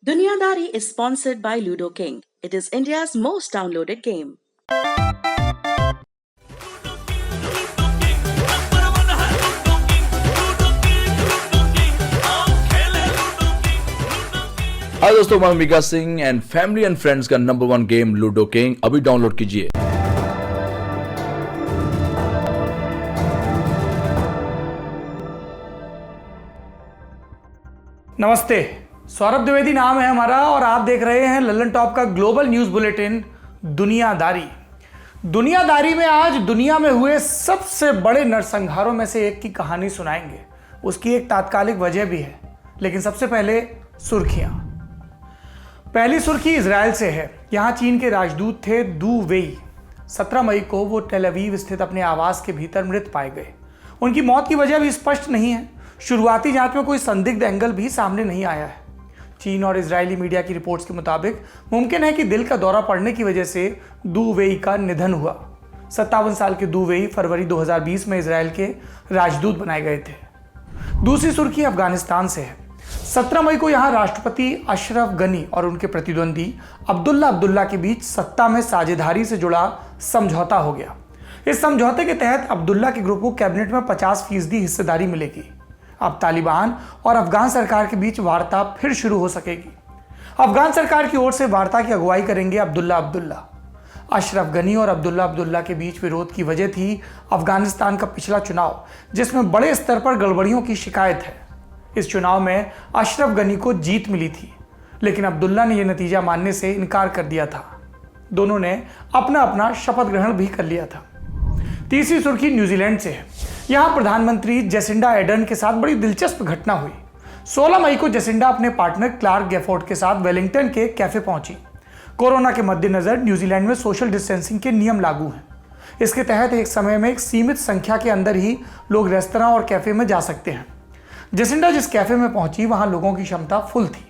Dunyadari is sponsored by Ludo King. It is India's most downloaded game. Hi दोस्तों, मैं Mika Singh and family and friends का number 1 game Ludo King अभी download कीजिए। नमस्ते, सौरभ द्विवेदी नाम है हमारा और आप देख रहे हैं लल्लन टॉप का ग्लोबल न्यूज बुलेटिन दुनियादारी। दुनियादारी में आज दुनिया में हुए सबसे बड़े नरसंहारों में से एक की कहानी सुनाएंगे। उसकी एक तात्कालिक वजह भी है, लेकिन सबसे पहले सुर्खियां। पहली सुर्खी इजराइल से है। यहां चीन के राजदूत थे दू वेई। 17 मई को वो टेल अवीव स्थित अपने आवास के भीतर मृत पाए गए। उनकी मौत की वजह भी स्पष्ट नहीं है। शुरुआती जांच में कोई संदिग्ध एंगल भी सामने नहीं आया है। चीन और इजरायली मीडिया की रिपोर्ट्स के मुताबिक मुमकिन है कि दिल का दौरा पड़ने की वजह से दू वेई का निधन हुआ। 57 साल के दू वेई फरवरी 2020 में इजराइल के राजदूत बनाए गए थे। दूसरी सुर्खी अफगानिस्तान से है। 17 मई को यहां राष्ट्रपति अशरफ गनी और उनके प्रतिद्वंदी अब्दुल्ला अब्दुल्ला के बीच सत्ता में साझेदारी से जुड़ा समझौता हो गया। इस समझौते के तहत अब्दुल्ला के ग्रुप को कैबिनेट में 50% हिस्सेदारी मिलेगी। अब तालिबान और अफगान सरकार के बीच वार्ता फिर शुरू हो सकेगी। अफगान सरकार की ओर से वार्ता की अगुवाई करेंगे अब्दुल्ला अब्दुल्ला। अशरफ गनी और अब्दुल्ला अब्दुल्ला के बीच विरोध की वजह थी अफगानिस्तान का पिछला चुनाव, जिसमें बड़े स्तर पर गड़बड़ियों की शिकायत है। इस चुनाव में अशरफ गनी को जीत मिली थी, लेकिन अब्दुल्ला ने यह नतीजा मानने से इनकार कर दिया था। दोनों ने अपना अपना शपथ ग्रहण भी कर लिया था। तीसरी सुर्खी न्यूजीलैंड से है। यहां प्रधानमंत्री जेसिंडा आर्डर्न के साथ बड़ी दिलचस्प घटना हुई। 16 मई को जेसिंडा अपने पार्टनर क्लार्क गैफोर्ड के साथ वेलिंगटन के कैफे पहुंची। कोरोना के मद्देनजर न्यूजीलैंड में सोशल डिस्टेंसिंग के नियम लागू हैं। इसके तहत एक समय में एक सीमित संख्या के अंदर ही लोग रेस्तरां और कैफे में जा सकते हैं। जेसिंडा जिस कैफे में पहुंची वहां लोगों की क्षमता फुल थी,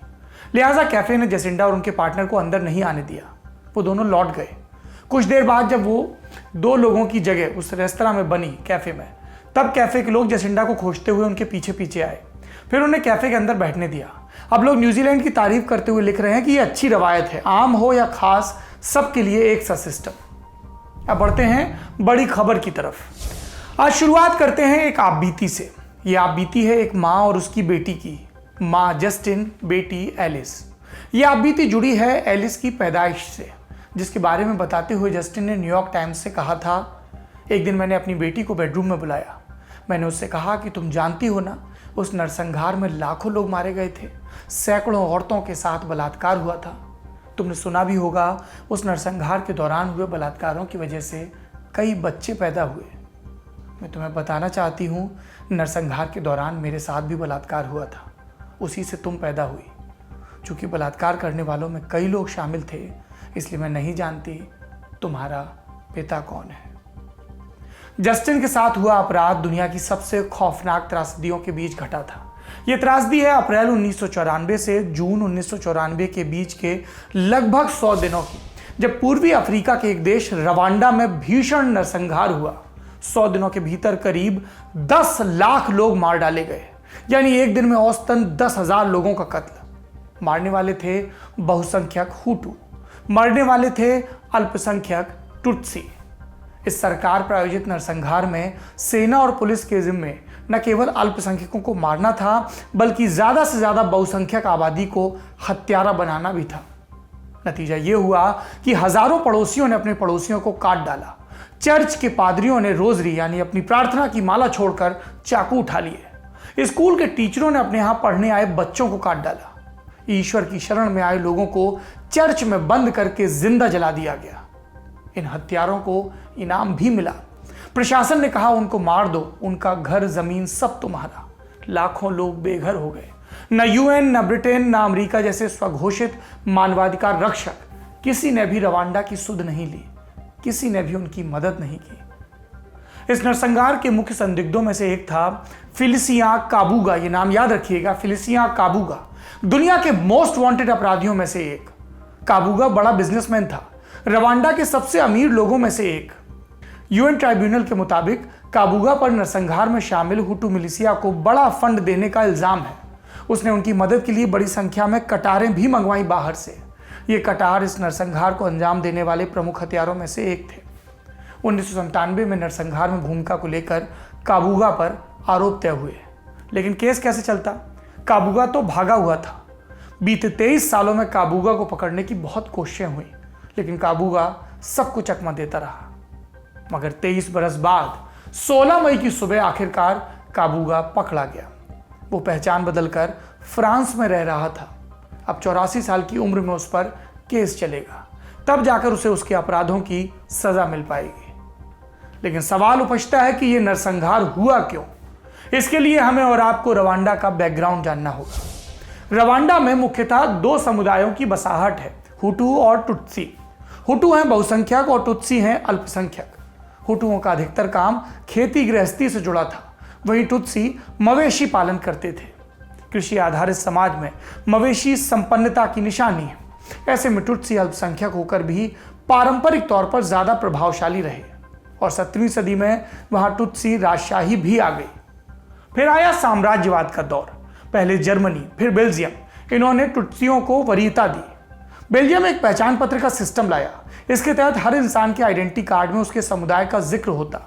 लिहाजा कैफे ने जेसिंडा और उनके पार्टनर को अंदर नहीं आने दिया। वो दोनों लौट गए। कुछ देर बाद जब वो 2 लोगों की जगह उस रेस्तरां में बनी कैफे में, तब कैफे के लोग जेसिंडा को खोजते हुए उनके पीछे पीछे आए। फिर उन्हें कैफे के अंदर बैठने दिया। अब लोग न्यूजीलैंड की तारीफ करते हुए लिख रहे हैं कि ये अच्छी रवायत है, आम हो या खास, सबके लिए एक सा सिस्टम। अब बढ़ते हैं बड़ी खबर की तरफ। आज शुरुआत करते हैं एक आपबीती से। ये आपबीती है एक माँ और उसकी बेटी की। माँ जस्टिन, बेटी एलिस। ये आपबीती जुड़ी है एलिस की पैदाइश से, जिसके बारे में बताते हुए जस्टिन ने न्यूयॉर्क टाइम्स से कहा था, एक दिन मैंने अपनी बेटी को बेडरूम में बुलाया। मैंने उससे कहा कि तुम जानती हो ना, उस नरसंहार में लाखों लोग मारे गए थे, सैकड़ों औरतों के साथ बलात्कार हुआ था। तुमने सुना भी होगा, उस नरसंहार के दौरान हुए बलात्कारों की वजह से कई बच्चे पैदा हुए। मैं तुम्हें बताना चाहती हूँ, नरसंहार के दौरान मेरे साथ भी बलात्कार हुआ था, उसी से तुम पैदा हुई। चूँकि बलात्कार करने वालों में कई लोग शामिल थे, इसलिए मैं नहीं जानती तुम्हारा पिता कौन है। जस्टिन के साथ हुआ अपराध दुनिया की सबसे खौफनाक त्रासदियों के बीच घटा था। यह त्रासदी है अप्रैल 1994 से जून 1994 के बीच के लगभग 100 दिनों की, जब पूर्वी अफ्रीका के एक देश रवांडा में भीषण नरसंहार हुआ। 100 दिनों के भीतर करीब 10 लाख लोग मार डाले गए, यानी एक दिन में औसतन 10,000 लोगों का कत्ल। मारने वाले थे बहुसंख्यक हुटू, मरने वाले थे अल्पसंख्यक टुत्सी। इस सरकार प्रायोजित नरसंहार में सेना और पुलिस के जिम्मे न केवल अल्पसंख्यकों को मारना था, बल्कि ज्यादा से ज्यादा बहुसंख्यक आबादी को हत्यारा बनाना भी था। नतीजा यह हुआ कि हजारों पड़ोसियों ने अपने पड़ोसियों को काट डाला। चर्च के पादरियों ने रोजरी यानी अपनी प्रार्थना की माला छोड़कर चाकू उठा लिए। स्कूल के टीचरों ने अपने यहां पढ़ने आए बच्चों को काट डाला। ईश्वर की शरण में आए लोगों को चर्च में बंद करके जिंदा जला दिया गया। इन हत्यारों को इनाम भी मिला। प्रशासन ने कहा, उनको मार दो, उनका घर जमीन सब तुम्हारा। लाखों लोग बेघर हो गए। न यूएन, न ब्रिटेन, न अमेरिका जैसे स्वघोषित मानवाधिकार रक्षक, किसी ने भी रवांडा की सुध नहीं ली, किसी ने भी उनकी मदद नहीं की। इस नरसंहार के मुख्य संदिग्धों में से एक था फिलिसिया काबूगा। ये नाम याद रखिएगा, फिलिसिया काबूगा दुनिया के मोस्ट वांटेड अपराधियों में से एक। काबूगा बड़ा बिजनेसमैन था, रवांडा के सबसे अमीर लोगों में से एक। यूएन ट्राइब्यूनल के मुताबिक काबूगा पर नरसंहार में शामिल हुटू मिलिशिया को बड़ा फंड देने का इल्जाम है। उसने उनकी मदद के लिए बड़ी संख्या में कटारें भी मंगवाई बाहर से। ये कटार इस नरसंहार को अंजाम देने वाले प्रमुख हथियारों में से एक थे। 1997 में नरसंहार में भूमिका को लेकर काबूगा पर आरोप तय हुए, लेकिन केस कैसे चलता? काबूगा तो भागा हुआ था। बीते 23 सालों में काबूगा को पकड़ने की बहुत कोशिशें हुई, लेकिन काबूगा सबको चकमा देता रहा। मगर 23 बरस बाद 16 मई की सुबह आखिरकार काबूगा पकड़ा गया। वो पहचान बदलकर फ्रांस में रह रहा था। अब 84 साल की उम्र में उस पर केस चलेगा, तब जाकर उसे उसके अपराधों की सजा मिल पाएगी। लेकिन सवाल उपजता है कि यह नरसंहार हुआ क्यों? इसके लिए हमें और आपको रवांडा का बैकग्राउंड जानना होगा। रवांडा में मुख्यतः दो समुदायों की बसाहट है, हुटू और टुत्सी। हुटू हैं बहुसंख्यक और टुत्सी हैं अल्पसंख्यक। हुटुओं का अधिकतर काम खेती गृहस्थी से जुड़ा था, वहीं टुत्सी मवेशी पालन करते थे। कृषि आधारित समाज में मवेशी संपन्नता की निशानी है। ऐसे में टुत्सी अल्पसंख्यक होकर भी पारंपरिक तौर पर ज्यादा प्रभावशाली रहे और 17वीं सदी में वहां टुत्सी राजशाही भी आ गई। फिर आया साम्राज्यवाद का दौर। पहले जर्मनी, फिर बेल्जियम। इन्होंने टुत्सियों को वरीयता दी। बेल्जियम एक पहचान पत्र का सिस्टम लाया। इसके तहत हर इंसान के आइडेंटिटी कार्ड में उसके समुदाय का जिक्र होता।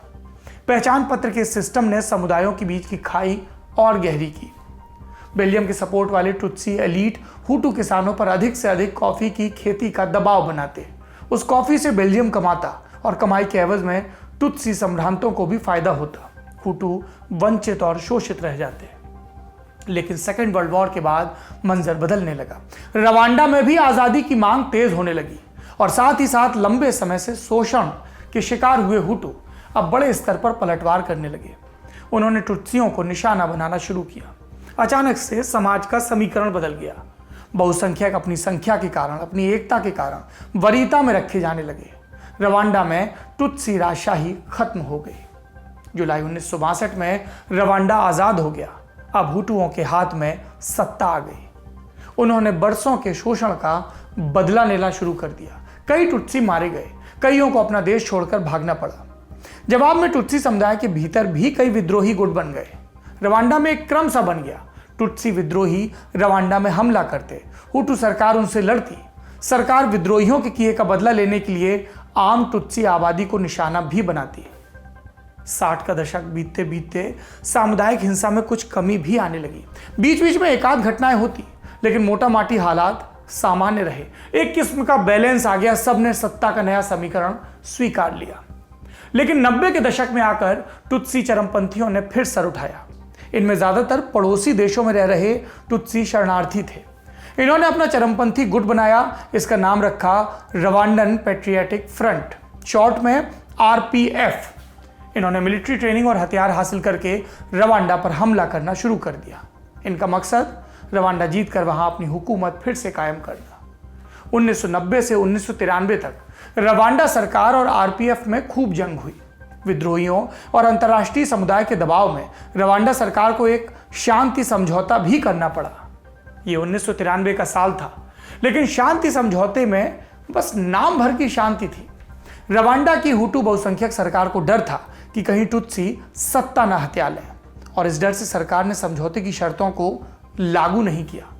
पहचान पत्र के सिस्टम ने समुदायों के बीच की खाई और गहरी की। बेल्जियम के सपोर्ट वाले टुत्सी एलीट हुटू किसानों पर अधिक से अधिक कॉफी की खेती का दबाव बनाते। उस कॉफी से बेल्जियम कमाता और कमाई के एवज में टुत्सी सम्भ्रांतों को भी फायदा होता। हुटू वंचित और शोषित रह जाते। लेकिन सेकेंड वर्ल्ड वॉर के बाद मंजर बदलने लगा। रवांडा में भी आजादी की मांग तेज होने लगी और साथ ही साथ लंबे समय से शोषण के शिकार हुए हुटू अब बड़े स्तर पर पलटवार करने लगे। उन्होंने टुत्सियों को निशाना बनाना शुरू किया। अचानक से समाज का समीकरण बदल गया। बहुसंख्यक अपनी संख्या के कारण, अपनी एकता के कारण वरीयता में रखे जाने लगे। रवांडा में टुत्सी राजशाही खत्म हो गई। जुलाई 1962 में रवांडा आजाद हो गया। अब हुटुओं के हाथ में सत्ता आ गई। उन्होंने बरसों के शोषण का बदला लेना शुरू कर दिया। कई टुत्सी मारे गए, कईयों को अपना देश छोड़कर भागना पड़ा। जवाब में टुत्सी समुदाय के भीतर भी कई विद्रोही गुट बन गए। रवांडा में एक क्रम सा बन गया। टुत्सी विद्रोही रवांडा में हमला करते, हुटू सरकार उनसे लड़ती। सरकार विद्रोहियों के किए का बदला लेने के लिए आम टुत्सी आबादी को निशाना भी बनाती। 60 का दशक बीतते बीतते सामुदायिक हिंसा में कुछ कमी भी आने लगी। बीच बीच में एकाध घटनाएं होती, लेकिन मोटा माटी हालात सामान्य रहे। एक किस्म का बैलेंस आ गया। सबने सत्ता का नया समीकरण स्वीकार लिया। लेकिन 90 के दशक में आकर टुत्सी चरमपंथियों ने फिर सर उठाया। इनमें ज्यादातर पड़ोसी देशों में रह रहे टुत्सी शरणार्थी थे। इन्होंने अपना चरमपंथी गुट बनाया। इसका नाम रखा रवांडन पैट्रियटिक फ्रंट, शॉर्ट में RPF। इन्होंने मिलिट्री ट्रेनिंग और हथियार हासिल करके रवांडा पर हमला करना शुरू कर दिया। इनका मकसद रवांडा जीतकर वहां अपनी हुकूमत फिर से कायम करना। 1990 से 1993 तक रवांडा सरकार और RPF में खूब जंग हुई। विद्रोहियों और अंतर्राष्ट्रीय समुदाय के दबाव में रवांडा सरकार को एक शांति समझौता भी करना पड़ा। यह 1993 का साल था, लेकिन शांति समझौते में बस नाम भर की शांति थी। रवांडा की हुटू बहुसंख्यक सरकार को डर था कि कहीं टुत्सी सत्ता न हत्या लें, और इस डर से सरकार ने समझौते की शर्तों को लागू नहीं किया।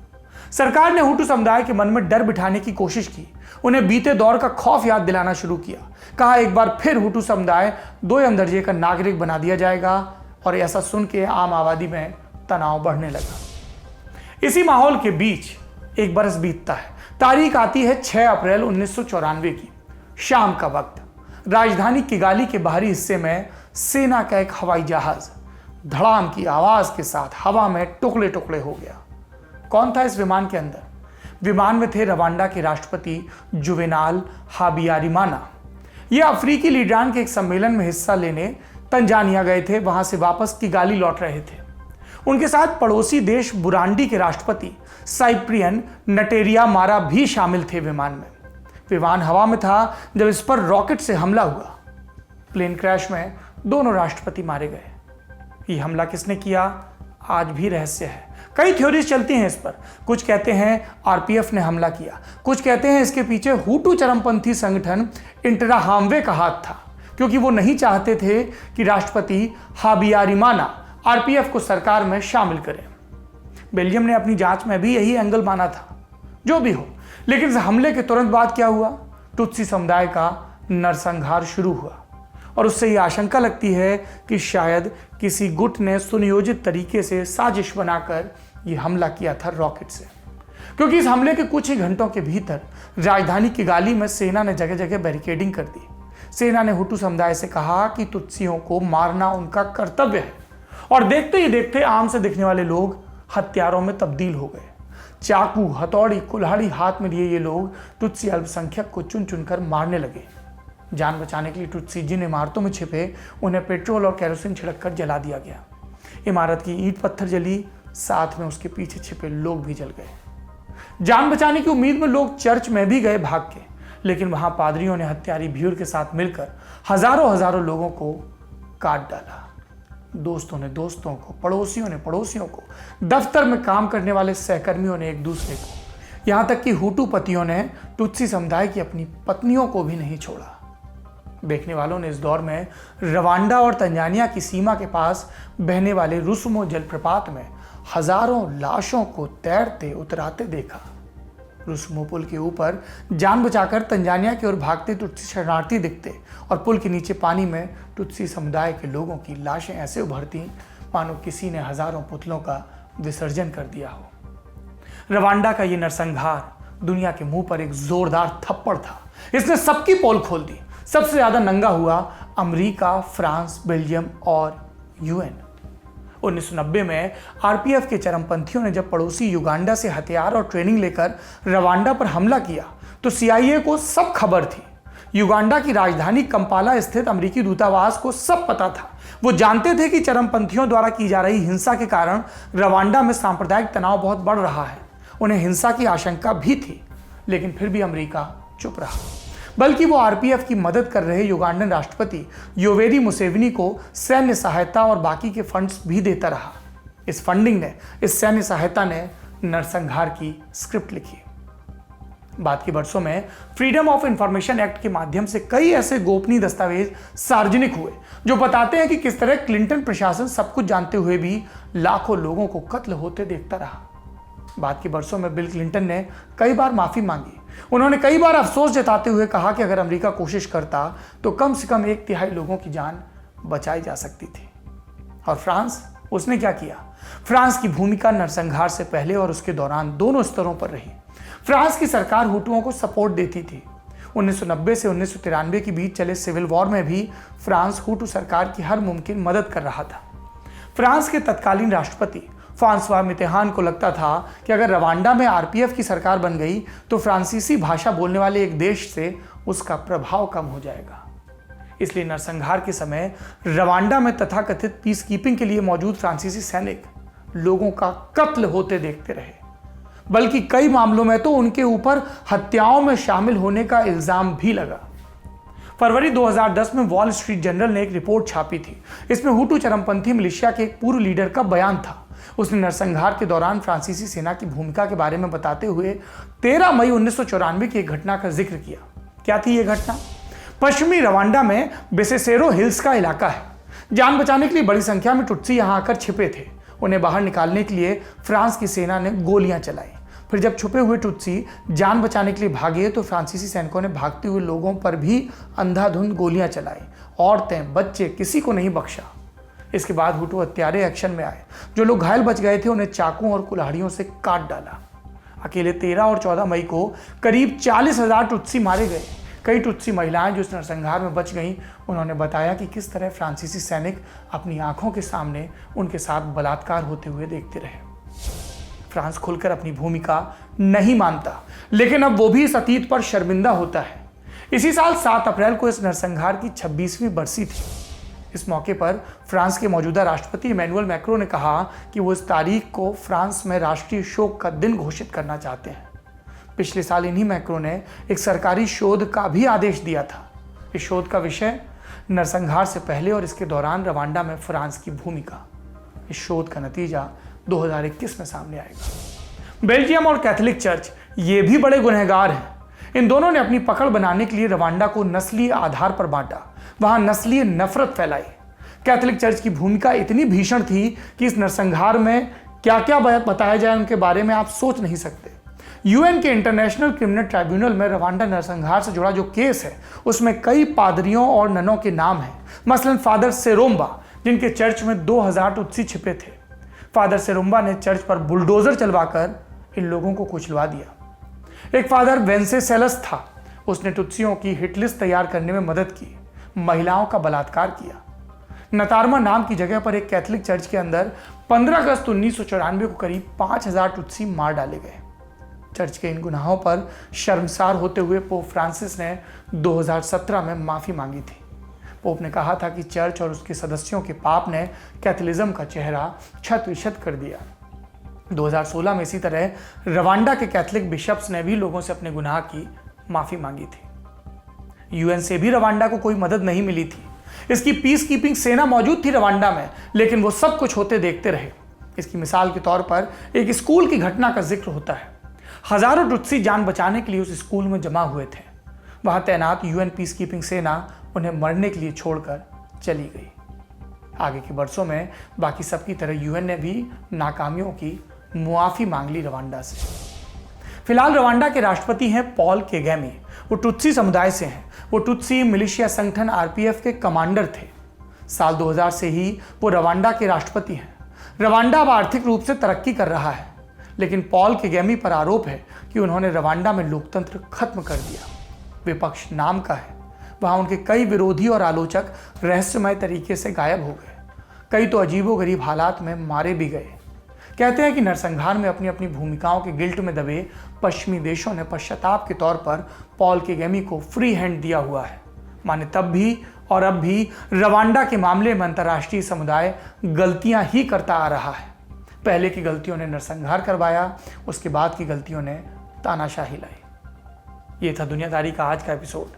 सरकार ने हुटू समुदाय के मन में डर बिठाने की कोशिश की। उन्हें बीते दौर का खौफ याद दिलाना शुरू किया। कहा एक बार फिर हुटू समुदाय 2 दर्जे का नागरिक बना दिया जाएगा, और ऐसा सुन के आम आबादी में तनाव बढ़ने लगा। इसी माहौल के बीच एक बरस बीतता है। तारीख आती है 6 अप्रैल 1994 की। शाम का वक्त। राजधानी किगाली के बाहरी हिस्से में सेना का एक हवाई जहाज धड़ाम की आवाज के साथ हवा में टुकड़े टुकड़े हो गया। कौन था इस विमान के अंदर? विमान में थे रवांडा के राष्ट्रपति जुवेनाल हाबियारिमाना। ये अफ्रीकी लीडरान के एक सम्मेलन में हिस्सा लेने तंजानिया गए थे। वहां से वापस किगाली लौट रहे थे। उनके साथ पड़ोसी देश बुरांडी के राष्ट्रपति साइप्रियन नटेरिया मारा भी शामिल थे। विमान हवा में था जब इस पर रॉकेट से हमला हुआ। प्लेन क्रैश में दोनों राष्ट्रपति मारे गए। ये हमला किसने किया, आज भी रहस्य है। कई थ्योरीज चलती हैं इस पर। कुछ कहते हैं RPF ने हमला किया, कुछ कहते हैं इसके पीछे हुटू चरमपंथी संगठन इंटराहाम्वे का हाथ था, क्योंकि वो नहीं चाहते थे कि राष्ट्रपति हाबियारिमाना RPF को सरकार में शामिल करें। बेल्जियम ने अपनी जांच में भी यही एंगल माना था। जो भी हो, लेकिन इस हमले के तुरंत बाद क्या हुआ? टुत्सी समुदाय का नरसंहार शुरू हुआ और उससे ये आशंका लगती है कि शायद किसी गुट ने सुनियोजित तरीके से साजिश बनाकर ये हमला किया था रॉकेट से, क्योंकि इस हमले के कुछ ही घंटों के भीतर राजधानी किगाली में सेना ने जगह जगह बैरिकेडिंग कर दी। सेना ने हुटू समुदाय से कहा कि तुत्सियों को मारना उनका कर्तव्य है और देखते ही देखते आम से दिखने वाले लोग हत्यारों में तब्दील हो गए। चाकू, हथौड़ी, कुल्हाड़ी हाथ में लिए ये लोग तुत्सी अल्पसंख्यक को चुन चुनकर मारने लगे। जान बचाने के लिए तुत्सी जिन इमारतों में छिपे उन्हें पेट्रोल और केरोसिन छिड़क कर जला दिया गया। इमारत की ईंट पत्थर जली, साथ में उसके पीछे छिपे लोग भी जल गए। जान बचाने की उम्मीद में लोग चर्च में भी गए भाग के, लेकिन वहां पादरियों ने हत्यारी भीड़ के साथ मिलकर हजारों लोगों को काट डाला। दोस्तों ने दोस्तों को, पड़ोसियों ने पड़ोसियों को, दफ्तर में काम करने वाले सहकर्मियों ने एक दूसरे को, यहां तक कि हुटू पतियों ने तुत्सी समुदाय की अपनी पत्नियों को भी नहीं छोड़ा। देखने वालों ने इस दौर में रवांडा और तंजानिया की सीमा के पास बहने वाले रुसुमो जलप्रपात में हजारों लाशों को तैरते उतराते देखा। रुसुमो पुल के ऊपर जान बचाकर तंजानिया की ओर भागते तुत्सी शरणार्थी दिखते और पुल के नीचे पानी में तुत्सी समुदाय के लोगों की लाशें ऐसे उभरती मानो किसी ने हजारों पुतलों का विसर्जन कर दिया हो। रवांडा का ये नरसंहार दुनिया के मुंह पर एक जोरदार थप्पड़ था। इसने सबकी पोल खोल दी। सबसे ज्यादा नंगा हुआ अमेरिका, फ्रांस, बेल्जियम और यूएन। 1990 में आरपीएफ के चरमपंथियों ने जब पड़ोसी युगांडा से हथियार और ट्रेनिंग लेकर रवांडा पर हमला किया तो सीआईए को सब खबर थी। युगांडा की राजधानी कंपाला स्थित अमेरिकी दूतावास को सब पता था। वो जानते थे कि चरमपंथियों द्वारा की जा रही हिंसा के कारण रवांडा में सांप्रदायिक तनाव बहुत बढ़ रहा है। उन्हें हिंसा की आशंका भी थी, लेकिन फिर भी अमेरिका चुप रहा, बल्कि वो आरपीएफ की मदद कर रहे युगांडन राष्ट्रपति योवेरी मुसेवेनी को सैन्य सहायता और बाकी के फंड्स भी देता रहा। इस सैन्य सहायता ने नरसंहार की स्क्रिप्ट लिखी। बाद के वर्षों में फ्रीडम ऑफ इंफॉर्मेशन एक्ट के माध्यम से कई ऐसे गोपनीय दस्तावेज सार्वजनिक हुए जो बताते हैं कि किस तरह क्लिंटन प्रशासन सब कुछ जानते हुए भी लाखों लोगों को कत्ल होते देखता रहा। बाद के वर्षों में बिल क्लिंटन ने कई बार माफी मांगी। उन्होंने कई बार अफसोस जताते हुए कहा कि अगर अमेरिका कोशिश करता तो कम से कम 1/3 लोगों की जान बचाई जा सकती थी। और फ्रांस, उसने क्या किया? फ्रांस की भूमिका नरसंहार से पहले और उसके दौरान दोनों स्तरों पर रही। फ्रांस की सरकार हुटुओं को सपोर्ट देती थी। 1990 से 1993 के बीच चले सिविल वॉर में भी फ्रांस हुटू सरकार की हर मुमकिन मदद कर रहा था। फ्रांस के तत्कालीन राष्ट्रपति फ्रांसवा मित्तेरान को लगता था कि अगर रवांडा में आरपीएफ की सरकार बन गई तो फ्रांसीसी भाषा बोलने वाले एक देश से उसका प्रभाव कम हो जाएगा। इसलिए नरसंहार के समय रवांडा में तथाकथित पीस कीपिंग के लिए मौजूद फ्रांसीसी सैनिक लोगों का कत्ल होते देखते रहे, बल्कि कई मामलों में तो उनके ऊपर हत्याओं में शामिल होने का इल्जाम भी लगा। फरवरी 2010 में वॉल स्ट्रीट जर्नल ने एक रिपोर्ट छापी थी। इसमें हुटू चरमपंथी मिलिशिया के एक पूर्व लीडर का बयान था। उसने नरसंहार के दौरान फ्रांसीसी सेना की भूमिका के बारे में बताते हुए 13 मई 1994 की एक घटना का जिक्र किया। क्या थी यह घटना? पश्चिमी रवांडा में बेसेसेरो हिल्स का इलाका है। जान बचाने के लिए बड़ी संख्या में टुत्सी यहां आकर छिपे थे। उन्हें बाहर निकालने के लिए फ्रांस की सेना ने गोलियां चलाई। फिर जब छुपे हुए टुत्सी जान बचाने के लिए भागे तो फ्रांसीसी सैनिकों ने भागते हुए लोगों पर भी अंधाधुंध गोलियां चलाई। औरतें, बच्चे, किसी को नहीं बख्शा। इसके बाद हुटू हत्यारे एक्शन में आए। जो लोग घायल बच गए थे उन्हें चाकुओं और कुल्हाड़ियों से काट डाला। अकेले 13 और 14 मई को करीब 40,000 टुत्सी मारे गए। कई टुत्सी महिलाएं जो इस नरसंहार में बच गईं, उन्होंने बताया कि किस तरह फ्रांसीसी सैनिक अपनी आंखों के सामने उनके साथ बलात्कार होते हुए देखते रहे। फ्रांस खुलकर अपनी भूमिका नहीं मानता, लेकिन अब वो भी इस अतीत पर शर्मिंदा होता है। इसी साल 7 अप्रैल को इस नरसंहार की 26वीं बरसी थी। इस मौके पर फ्रांस के मौजूदा राष्ट्रपति इमैनुअल मैक्रों ने कहा कि वो इस तारीख को फ्रांस में राष्ट्रीय शोक का दिन घोषित करना चाहते हैं। पिछले साल इन्हीं मैक्रों ने एक सरकारी शोध का भी आदेश दिया था। इस शोध का विषय नरसंहार से पहले और इसके दौरान रवांडा में फ्रांस की भूमिका। इस शोध का नतीजा 2021 में सामने आएगा। बेल्जियम और कैथोलिक चर्च ये भी बड़े गुनहगार हैं। इन दोनों ने अपनी पकड़ बनाने के लिए रवांडा को नस्लीय आधार पर बांटा, वहां नस्लीय नफरत फैलाई। कैथोलिक चर्च की भूमिका इतनी भीषण थी कि इस नरसंहार में क्या क्या बताया जाए उनके बारे में आप सोच नहीं सकते। यूएन के इंटरनेशनल क्रिमिनल ट्राइब्यूनल में रवांडा नरसंहार से जुड़ा जो केस है उसमें कई पादरियों और ननों के नाम हैं। मसलन फादर सेरोम्बा, जिनके चर्च में 2000 टुत्सी छिपे थे। फादर सेरोम्बा ने चर्च पर बुलडोजर चलवाकर इन लोगों को कुचलवा दिया। एक फादर वेंसेसेलस था, उसने टुत्सियों की हिट लिस्ट तैयार करने में मदद की, महिलाओं का बलात्कार किया। नतारमा नाम की जगह पर एक कैथोलिक चर्च के अंदर 15 अगस्त 1994 को करीब 5000 टुत्सी मार डाले गए। चर्च के इन गुनाहों पर शर्मसार होते हुए पोप फ्रांसिस ने 2017 में माफी मांगी थी। पोप ने कहा था कि चर्च और उसके सदस्यों के पाप ने कैथोलिज्म का चेहरा छत-विछत कर दिया। 2016 में इसी तरह रवांडा के कैथोलिक बिशप्स ने भी लोगों से अपने गुनाह की माफी मांगी थी। यूएन से भी रवांडा को कोई मदद नहीं मिली थी। इसकी पीस कीपिंग सेना मौजूद थी रवांडा में, लेकिन वो सब कुछ होते देखते रहे। इसकी मिसाल के तौर पर एक स्कूल की घटना का जिक्र होता है। हजारों टुत्सी जान बचाने के लिए उस स्कूल में जमा हुए थे। वहां तैनात यूएन पीस कीपिंग सेना उन्हें मरने के लिए छोड़कर चली गई। आगे के वर्षों में बाकी सबकी तरह यूएन ने भी नाकामियों की मुआफी मांग ली रवांडा से। फिलहाल रवांडा के राष्ट्रपति हैं पॉल केगेमी। वो टुत्सी समुदाय से हैं। वो टुत्सी मिलिशिया संगठन आरपीएफ के कमांडर थे। साल 2000 से ही वो रवांडा के राष्ट्रपति हैं। रवांडा अब आर्थिक रूप से तरक्की कर रहा है, लेकिन पॉल केगेमी पर आरोप है कि उन्होंने रवांडा में लोकतंत्र खत्म कर दिया। विपक्ष नाम का है। वहां उनके कई विरोधी और आलोचक रहस्यमय तरीके से गायब हो गए। कई तो अजीबोगरीब हालात में मारे भी गए। कहते हैं कि नरसंहार में अपनी अपनी भूमिकाओं के गिल्ट में दबे पश्चिमी देशों ने पश्चाताप के तौर पर पॉल केगेमी को फ्री हैंड दिया हुआ है। माने तब भी और अब भी रवांडा के मामले में अंतर्राष्ट्रीय समुदाय गलतियां ही करता आ रहा है। पहले की गलतियों ने नरसंहार करवाया, उसके बाद की गलतियों ने तानाशाही लाई। ये था दुनियादारी का आज का एपिसोड।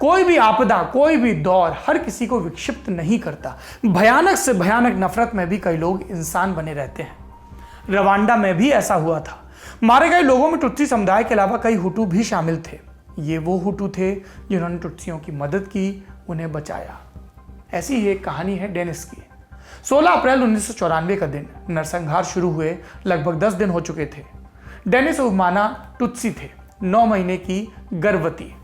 कोई भी आपदा, कोई भी दौर हर किसी को विक्षिप्त नहीं करता। भयानक से भयानक नफरत में भी कई लोग इंसान बने रहते हैं। रवांडा में भी ऐसा हुआ था। मारे गए लोगों में टुत्सी समुदाय के अलावा कई हुटू भी शामिल थे। ये वो हुटू थे जिन्होंने टुत्सियों की मदद की, उन्हें बचाया। ऐसी ही एक कहानी है डेनिस की। 16 अप्रैल 1994 का दिन। नरसंहार शुरू हुए लगभग 10 दिन हो चुके थे। डेनिस उमाना टुत्सी थे, 9 महीने की गर्भवती।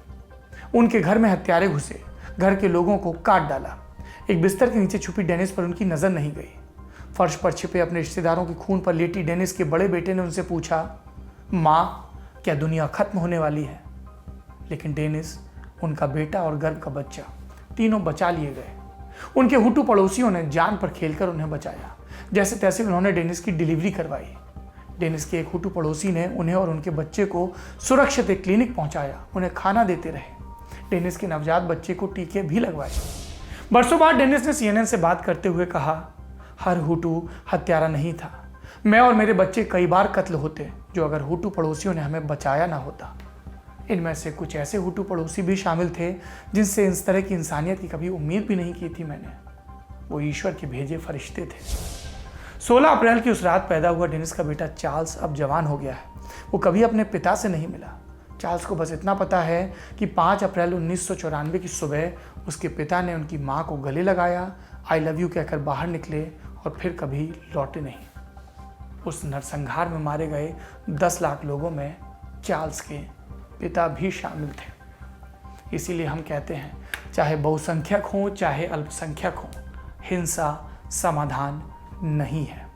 उनके घर में हत्यारे घुसे, घर के लोगों को काट डाला। एक बिस्तर के नीचे छुपी डेनिस पर उनकी नजर नहीं गई। फर्श पर छिपे अपने रिश्तेदारों के खून पर लेटी डेनिस के बड़े बेटे ने उनसे पूछा, माँ क्या दुनिया खत्म होने वाली है? लेकिन डेनिस, उनका बेटा और गर्भ का बच्चा तीनों बचा लिए गए। उनके हुटू पड़ोसियों ने जान पर खेलकर उन्हें बचाया। जैसे तैसे उन्होंने डेनिस की डिलीवरी करवाई। डेनिस के एक हुटू पड़ोसी ने उन्हें और उनके बच्चे को सुरक्षित एक क्लिनिक पहुंचाया, उन्हें खाना देते रहे। डेनिस के नवजात बच्चे को टीके भी लगवाए। बरसों बाद डेनिस ने सीएनएन से बात करते हुए कहा, हर हुटू हत्यारा नहीं था। मैं और मेरे बच्चे कई बार कत्ल होते जो अगर हुटू पड़ोसियों ने हमें बचाया ना होता। इनमें से कुछ ऐसे हुटू पड़ोसी भी शामिल थे जिनसे इस तरह की इंसानियत की कभी उम्मीद भी नहीं की थी मैंने। वो ईश्वर के भेजे फरिश्ते थे। 16 अप्रैल की उस रात पैदा हुआ डेनिस का बेटा चार्ल्स अब जवान हो गया है। वो कभी अपने पिता से नहीं मिला। चार्ल्स को बस इतना पता है कि 5 अप्रैल 1994 की सुबह उसके पिता ने उनकी माँ को गले लगाया, आई लव यू कहकर बाहर निकले और फिर कभी लौटे नहीं। उस नरसंहार में मारे गए 10 लाख लोगों में चार्ल्स के पिता भी शामिल थे। इसीलिए हम कहते हैं, चाहे बहुसंख्यक हो चाहे अल्पसंख्यक हो, हिंसा समाधान नहीं है।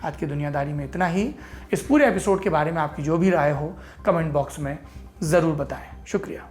आज की दुनियादारी में इतना ही। इस पूरे एपिसोड के बारे में आपकी जो भी राय हो कमेंट बॉक्स में ज़रूर बताएं। शुक्रिया।